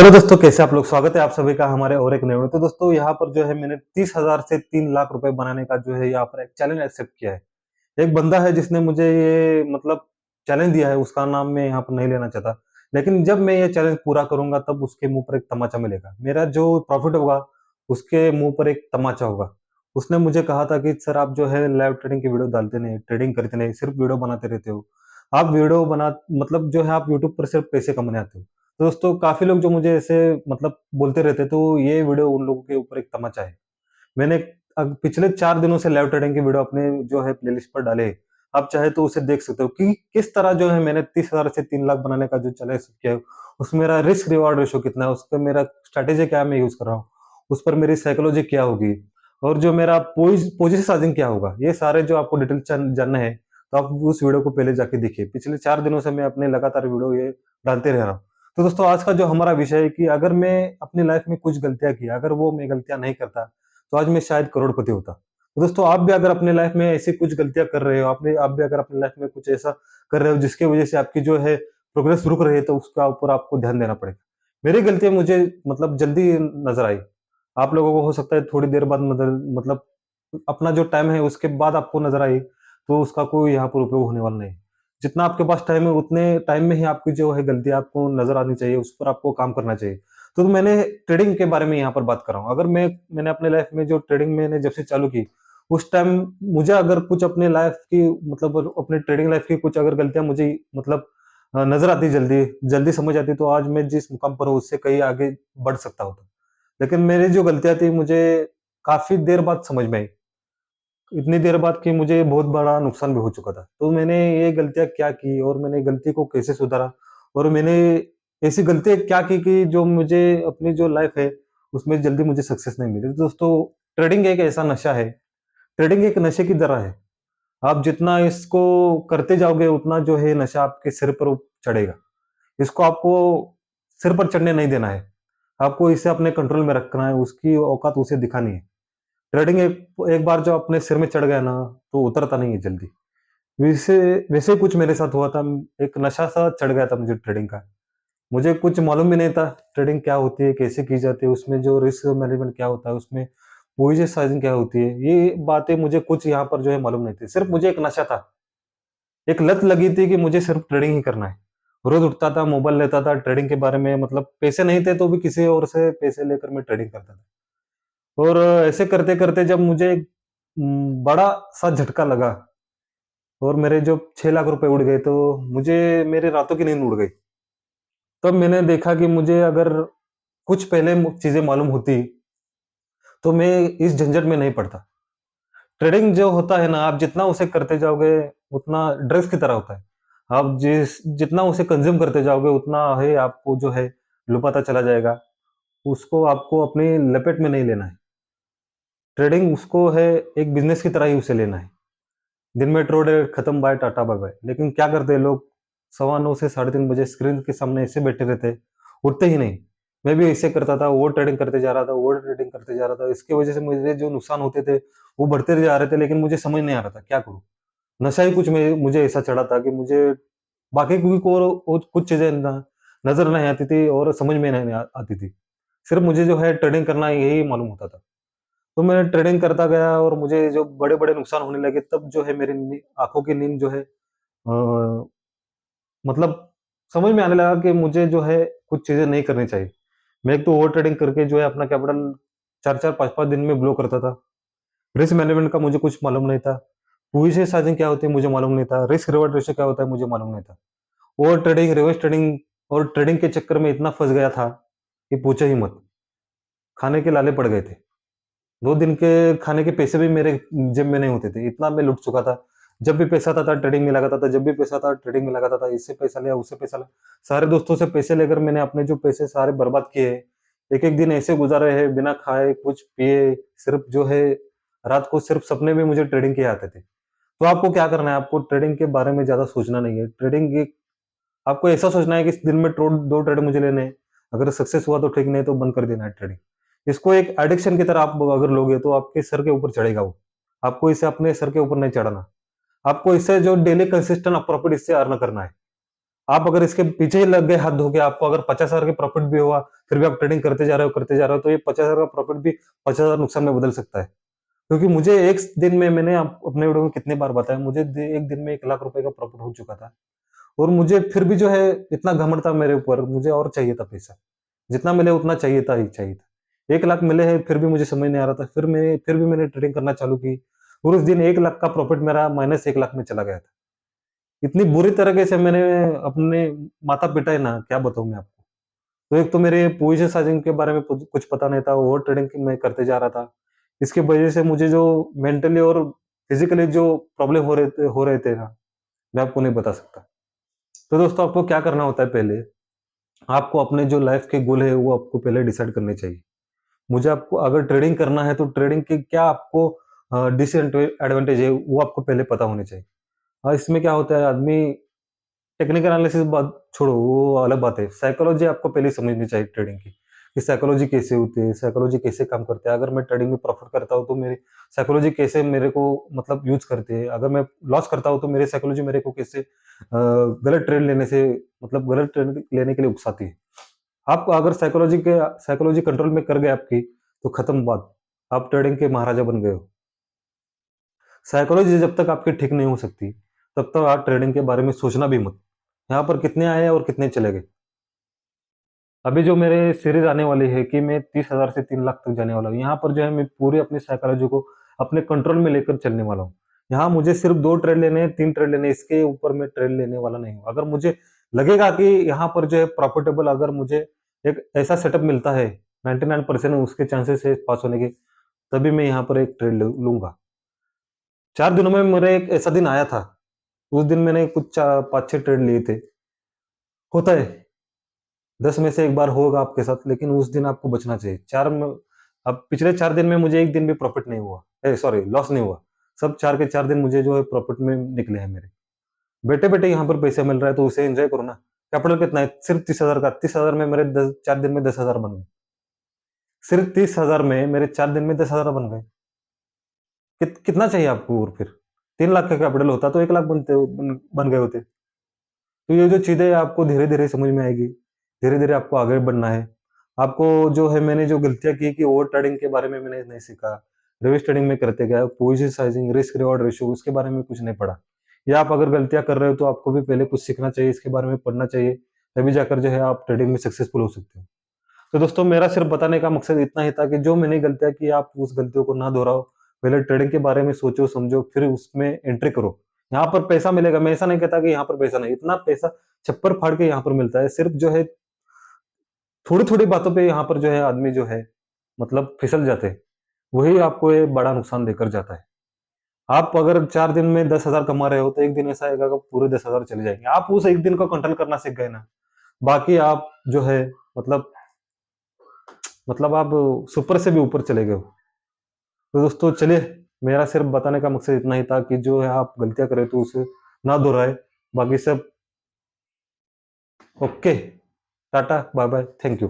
Hello दोस्तों, कैसे आप लोग। स्वागत है आप सभी का हमारे और एक नए वीडियो। तो दोस्तों यहाँ पर जो है मैंने 30,000 से 3 लाख रुपए बनाने का जो है यहाँ पर एक चैलेंज एक्सेप्ट किया है। एक बंदा है जिसने मुझे ये मतलब चैलेंज दिया है, उसका नाम मैं यहाँ पर नहीं लेना चाहता। लेकिन जब मैं ये चैलेंज पूरा करूंगा तब उसके मुंह पर एक तमाचा मिलेगा। मेरा जो प्रॉफिट होगा उसके मुंह पर एक तमाचा होगा। उसने मुझे कहा था कि सर आप जो है लाइव ट्रेडिंग की वीडियो डालते नहीं, ट्रेडिंग करते नहीं, सिर्फ वीडियो बनाते रहते हो। आप वीडियो बना मतलब जो है आप यूट्यूब पर सिर्फ पैसे कमाने आते हो। तो दोस्तों काफ़ी लोग जो मुझे ऐसे मतलब बोलते रहते, तो ये वीडियो उन लोगों के ऊपर एक तमाचा है। मैंने पिछले 4 दिनों से लाइव ट्रेडिंग की वीडियो अपने जो है प्लेलिस्ट पर डाले हैं। आप चाहे तो उसे देख सकते हो कि किस तरह जो है मैंने 30,000 से 3 लाख बनाने का जो चैलेंज किया है, उसमें मेरा रिस्क रिवार्ड रेशियो कितना है, उसपे मेरा स्ट्रैटेजी क्या मैं यूज़ कर रहा हूँ, उस पर मेरी साइकोलॉजी क्या होगी और जो मेरा पोजीशन साइजिंग क्या होगा। ये सारे जो आपको डिटेल जानना है, तो आप उस वीडियो को पहले जाके देखिए। पिछले 4 दिनों से मैं अपने लगातार वीडियो ये डालते रह रहा हूँ। तो दोस्तों आज का जो हमारा विषय है कि अगर मैं अपनी लाइफ में कुछ गलतियाँ की, अगर वो मैं गलतियाँ नहीं करता, तो आज मैं शायद करोड़पति होता। तो दोस्तों आप भी अगर अपनी लाइफ में ऐसी कुछ गलतियाँ कर रहे हो, आप भी अगर अपनी लाइफ में कुछ ऐसा कर रहे हो जिसकी वजह से आपकी जो है प्रोग्रेस रुक रही है, तो उसका ऊपर आपको ध्यान देना पड़ेगा। मेरी गलतियाँ मुझे मतलब जल्दी नज़र आई। आप लोगों को हो सकता है थोड़ी देर बाद मतलब अपना जो टाइम है उसके बाद आपको नज़र आई, तो उसका कोई यहाँ पर उपयोग होने वाला नहीं। जितना आपके पास टाइम है उतने टाइम में ही आपकी जो है गलतियाँ आपको नज़र आनी चाहिए, उस पर आपको काम करना चाहिए। तो मैंने ट्रेडिंग के बारे में यहाँ पर बात कर रहा हूँ। अगर मैंने अपने लाइफ में जो ट्रेडिंग मैंने जब से चालू की, उस टाइम मुझे अगर कुछ अपने लाइफ की मतलब अपने ट्रेडिंग लाइफ की कुछ अगर गलतियाँ मुझे मतलब नज़र आती जल्दी, जल्दी समझ आती, तो आज मैं जिस मुकाम पर हूँ उससे कहीं आगे बढ़ सकता होता। लेकिन मेरी जो गलतियाँ थी मुझे काफ़ी देर बाद समझ में आई। इतनी देर बाद कि मुझे बहुत बड़ा नुकसान भी हो चुका था। तो मैंने ये गलतियाँ क्या की और मैंने गलती को कैसे सुधारा और मैंने ऐसी गलतियाँ क्या की कि जो मुझे अपनी जो लाइफ़ है, उसमें जल्दी मुझे सक्सेस नहीं मिली। तो दोस्तों ट्रेडिंग एक ऐसा नशा है, ट्रेडिंग एक नशे की तरह है। आप जितना इसको करते जाओगे उतना जो है नशा आपके सिर पर चढ़ेगा। इसको आपको सिर पर चढ़ने नहीं देना है। आपको इसे अपने कंट्रोल में रखना है, उसकी औकात उसे दिखानी है। ट्रेडिंग एक एक बार जो अपने सिर में चढ़ गया ना, तो उतरता नहीं है जल्दी। वैसे वैसे कुछ मेरे साथ हुआ था। एक नशा सा चढ़ गया था मुझे ट्रेडिंग का। मुझे कुछ मालूम भी नहीं था ट्रेडिंग क्या होती है, कैसे की जाती है, उसमें जो रिस्क मैनेजमेंट क्या होता है, उसमें पोजीशन साइज़िंग क्या होती है। ये बातें मुझे कुछ यहाँ पर जो है मालूम नहीं थी। सिर्फ़ मुझे एक नशा था, एक लत लगी थी कि मुझे सिर्फ़ ट्रेडिंग ही करना है। रोज़ उठता था, मोबाइल लेता था, ट्रेडिंग के बारे में मतलब पैसे नहीं थे तो भी किसी और से पैसे लेकर मैं ट्रेडिंग करता था। और ऐसे करते-करते जब मुझे बड़ा-सा झटका लगा और मेरे जो 6 लाख रुपए उड़ गए, तो मुझे मेरे रातों की नींद उड़ गई। तब मैंने देखा कि मुझे अगर कुछ पहले चीज़ें मालूम होती, तो मैं इस झंझट में नहीं पड़ता। ट्रेडिंग जो होता है ना, आप जितना उसे करते जाओगे, उतना ड्रग्स की तरह होता है। आप जितना उसे कंज़्यूम करते जाओगे, उतना है आपको जो है लुभाता चला जाएगा। उसको आपको अपनी लपेट में नहीं लेना है। ट्रेडिंग उसको है एक बिज़नेस की तरह ही उसे लेना है। दिन में ट्रोडे खत्म बाय टाटा बाय बाय। लेकिन क्या करते हैं लोग, सवा 9 से साढ़े 3 बजे स्क्रीन के सामने ऐसे बैठे रहते, उठते ही नहीं। मैं भी ऐसे करता था, ओवर ट्रेडिंग करते जा रहा था, ओवर ट्रेडिंग करते जा रहा था। इसकी वजह से मुझे जो नुकसान होते थे, वो बढ़ते जा रहे थे, लेकिन मुझे समझ नहीं आ रहा था, क्या करूँ? नशा ही कुछ में मुझे ऐसा चढ़ा था कि मुझे बाकी कोई को और कुछ चीज़ें नज़र नहीं आती थी और समझ में नहीं आती थी। सिर्फ़ मुझे जो है ट्रेडिंग करना यही मालूम होता था। तो मैं ट्रेडिंग करता गया और मुझे जो बड़े-बड़े नुकसान होने लगे, तब जो है मेरी आँखों की नींद जो है मतलब समझ में आने लगा कि मुझे जो है कुछ चीज़ें नहीं करनी चाहिए। मैं एक तो ओवर ट्रेडिंग करके जो है अपना कैपिटल 4-4 5-5 दिन में ब्लो करता था। रिस्क मैनेजमेंट का मुझे कुछ मालूम नहीं था। पोजीशन साइज़िंग क्या होती है मुझे मालूम नहीं था। रिस्क रिवॉर्ड रेशियो क्या होता है मुझे मालूम नहीं था। ओवर ट्रेडिंग, रिवर्स ट्रेडिंग और ट्रेडिंग के चक्कर में इतना फँस गया था कि पूछो ही मत। खाने के लाले पड़ गए थे। 2 दिन के खाने के पैसे भी मेरे जेब में नहीं होते थे, इतना मैं लुट चुका था। जब भी पैसा आता था ट्रेडिंग में लगाता था, जब भी पैसा आता ट्रेडिंग में लगाता था, इससे पैसा लिया, उससे पैसा लिया। सारे दोस्तों से पैसे लेकर मैंने अपने जो पैसे सारे बर्बाद किए हैं। एक-एक दिन ऐसे गुज़ारे हैं बिना खाए, कुछ पिए, सिर्फ़ जो है रात को सिर्फ़ सपने में मुझे ट्रेडिंग के आते थे। तो आपको क्या करना है, आपको ट्रेडिंग के बारे में ज़्यादा सोचना नहीं है। ट्रेडिंग एक आपको ऐसा सोचना है कि इस दिन में 2 ट्रेड मुझे लेने हैं। अगर सक्सेस हुआ तो ठीक, नहीं तो बंद कर देना है ट्रेडिंग। इसको एक एडिक्शन की तरह आप अगर लोगे तो आपके सर के ऊपर चढ़ेगा वो। आपको इसे अपने सर के ऊपर नहीं चढ़ाना। आपको इससे जो डेली कंसिस्टेंट प्रॉफिट इससे अर्न करना है। आप अगर इसके पीछे ही लग गए हाथ धो के, आपको अगर 50,000 की प्रॉफ़िट भी हुआ, फिर भी आप ट्रेडिंग करते जा रहे हो, तो ये 50,000 का प्रॉफ़िट भी 50,000 नुकसान में बदल सकता है। क्योंकि मुझे एक दिन में मैंने अपने वीडियो में कितनी बार बताया, मुझे एक दिन में 1 लाख रुपए का प्रॉफ़िट हो चुका था। और मुझे फिर भी जो है इतना घमंड था मेरे ऊपर, मुझे और चाहिए था पैसा। जितना मिले उतना चाहिए था ही चाहिए था। 1 लाख मिले हैं फिर भी मुझे समझ नहीं आ रहा था। फिर भी मैंने ट्रेडिंग करना चालू की और उस दिन 1 लाख का प्रॉफ़िट मेरा माइनस 1 लाख में चला गया था। इतनी बुरी तरीके से मैंने अपने माथा पिटा है ना, क्या बताऊँ मैं आपको। तो एक तो मेरे पोजीशन साइज़िंग के बारे में कुछ पता नहीं था, ओवर ट्रेडिंग मैं करते जा रहा था। इसकी वजह से मुझे जो मेंटली और फिज़िकली जो प्रॉब्लम हो रहे थे ना, मैं आपको नहीं बता सकता। तो दोस्तों आपको क्या करना होता है पहले, आपको अपने जो लाइफ़ के गोल है वो आपको पहले डिसाइड करने चाहिए। मुझे आपको अगर ट्रेडिंग करना है तो ट्रेडिंग के क्या आपको एडवांटेज है वो आपको पहले पता होने चाहिए। इसमें क्या होता है, आदमी टेक्निकल एनालिसिस बात छोड़ो, वो अलग बात है। साइकोलॉजी आपको पहले समझनी चाहिए ट्रेडिंग की, कि साइकोलॉजी कैसे होती है, साइकोलॉजी कैसे काम करते हैं। अगर मैं ट्रेडिंग में प्रॉफ़िट करता हूँ, तो मेरी साइकोलॉजी कैसे मेरे को मतलब यूज़ करती है। अगर मैं लॉस करता हूँ, तो मेरी साइकोलॉजी मेरे को कैसे गलत ट्रेड लेने से मतलब गलत ट्रेड लेने के लिए उकसाती है। आपको अगर साइकोलॉजी कंट्रोल में कर गए आपकी, तो खत्म बात। आप ट्रेडिंग के महाराजा बन गए हो। साइकोलॉजी जब तक आपकी ठीक नहीं हो सकती, तब तक आप ट्रेडिंग के बारे में सोचना भी मत। यहाँ पर कितने आए और कितने चले गए। अभी जो मेरे सीरीज़ आने वाली है कि मैं 30,000 से 3 लाख तक जाने वाला हूँ। यहाँ पर जो है मैं पूरी अपनी साइकोलॉजी को अपने कंट्रोल में लेकर चलने वाला हूँ। यहाँ मुझे सिर्फ़ 2 ट्रेड लेने हैं, 3 ट्रेड लेने हैं, इसके ऊपर मैं ट्रेड लेने वाला नहीं हूँ। अगर मुझे लगेगा कि यहाँ पर जो है प्रॉफ़िटेबल, अगर मुझे एक ऐसा सेटअप मिलता है, 99% उसके चांसेस है पास होने के, तभी मैं यहाँ पर एक ट्रेड लूँगा। 4 दिनों में मेरा एक ऐसा दिन आया था। उस दिन मैंने कुछ 5-6 ट्रेड लिए थे। होता है, 10 में से 1 बार होगा आपके साथ, लेकिन उस दिन आपको बचना चाहिए। 4 में अब पिछले 4 दिन में मुझे 1 दिन भी प्रॉफ़िट नहीं हुआ। सॉरी, लॉस नहीं हुआ। सब 4 के 4 दिन मुझे जो है प्रॉफ़िट में निकले हैं मेरे। बैठे-बैठे यहाँ पर पैसा मिल रहा है तो उसे एन्जॉय करो ना। कैपिटल कितना है? सिर्फ़ 30,000 का। 30,000 में मेरे 4 दिन में 10,000 बन गए। सिर्फ़ 30,000 में मेरे 4 दिन में 10,000 बन गए। कितना चाहिए आपको और फिर? 3 लाख का कैपिटल होता तो 1 लाख बन बन गए होते। तो ये जो चीज़ें आपको धीरे-धीरे समझ में आएगी, धीरे-धीरे आपको आगे बढ़ना है। आपको जो है मैंने जो गलतियाँ की कि ओवर ट्रेडिंग के बारे में मैंने नहीं सीखा, रिवर्स ट्रेडिंग में करते गया, position sizing, risk reward ratio उसके बारे में कुछ नहीं पढ़ा। या आप अगर गलतियाँ कर रहे हो तो आपको भी पहले कुछ सीखना चाहिए, इसके बारे में पढ़ना चाहिए, तभी जाकर जो है आप ट्रेडिंग में सक्सेसफुल हो सकते हो। तो दोस्तों मेरा सिर्फ बताने का मकसद इतना ही था कि जो मैंने गलतियाँ की आप उस गलतियों को ना दोहराओ। पहले ट्रेडिंग के बारे में सोचो, समझो, फिर उसमें एंट्री करो। यहाँ पर पैसा मिलेगा, मैं ऐसा नहीं कहता कि यहाँ पर पैसा नहीं, इतना पैसा छप्पर फाड़ के यहाँ पर मिलता है। सिर्फ जो है थोड़ी-थोड़ी बातों पे यहाँ पर जो है आदमी जो है मतलब फिसल जाते हैं। वही आपको ये बड़ा नुकसान देकर जाता है। आप अगर 4 दिन में 10,000 कमा रहे हो तो एक दिन ऐसा आएगा कि पूरे 10,000 चले जाएँगे। आप उस एक दिन को कंट्रोल करना सीख गए ना, बाकी आप जो है मतलब आप सुपर से भी ऊपर चले गए हो। तो दोस्तों चलिए, मेरा सिर्फ बताने का मकसद इतना ही था कि जो है आप गलतियाँ करें तो उसे ना दोहराएँ। बाकी सब okay, Tata, bye-bye, thank you.